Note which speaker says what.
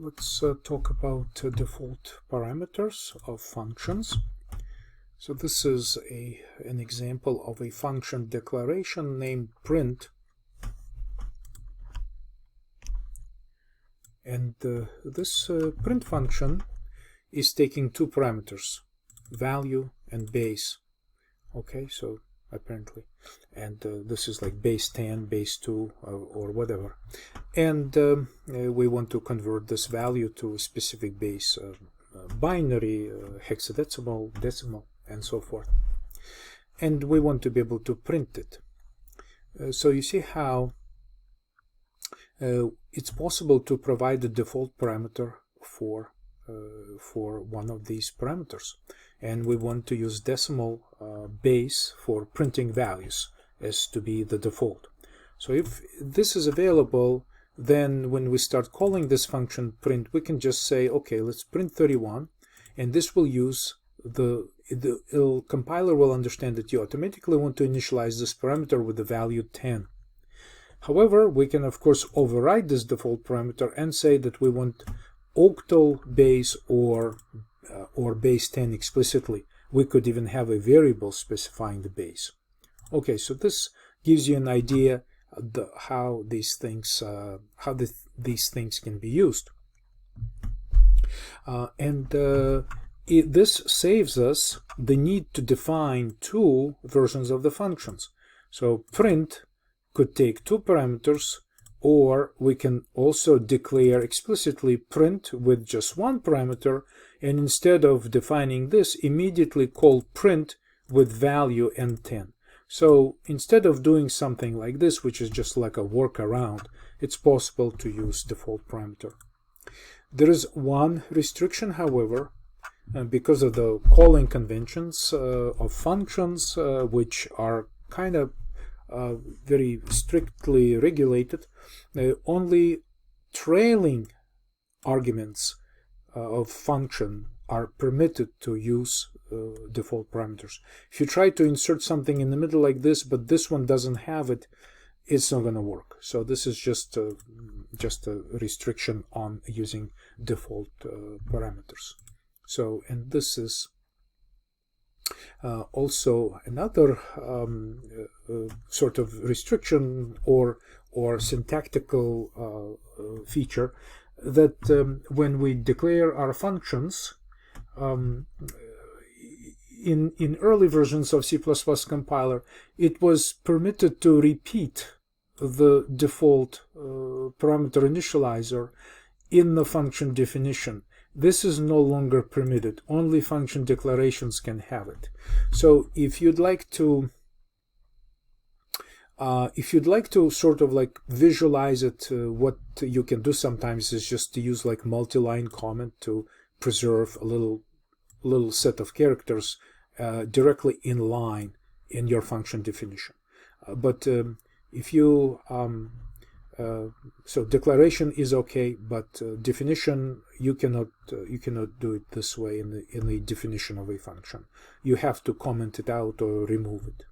Speaker 1: Let's talk about default parameters of functions. So this is an example of a function declaration named print, and this print function is taking two parameters, value and base. Okay, so apparently, and this is like base 10, base 2, or whatever, and we want to convert this value to a specific base, binary, hexadecimal, decimal, and so forth, and we want to be able to print it. So you see how it's possible to provide the default parameter for one of these parameters, and we want to use decimal base for printing values as to be the default. So if this is available, then when we start calling this function print, we can just say, okay, let's print 31, and this will use the compiler will understand that you automatically want to initialize this parameter with the value 10. However, we can of course override this default parameter and say that we want octal base or base 10 explicitly. We could even have a variable specifying the base. Okay, so this gives you an idea of how these things can be used, this saves us the need to define two versions of the functions. So print could take two parameters, or we can also declare explicitly print with just one parameter, and instead of defining this, immediately call print with value and 10. So instead of doing something like this, which is just like a workaround, it's possible to use default parameter. There is one restriction, however, because of the calling conventions of functions, which are kind of very strictly regulated. Only trailing arguments of function are permitted to use default parameters. If you try to insert something in the middle like this, but this one doesn't have it, it's not going to work. So this is just a restriction on using default parameters. So, and this is also another sort of restriction or syntactical feature, that when we declare our functions, in early versions of C++ compiler, it was permitted to repeat the default parameter initializer in the function definition. This is no longer permitted. Only function declarations can have it. So if you'd like to sort of like visualize it, what you can do sometimes is just to use like multi-line comment to preserve a little set of characters directly in line in your function definition. But if you so declaration is okay, but definition you cannot do it this way in the definition of a function. You have to comment it out or remove it.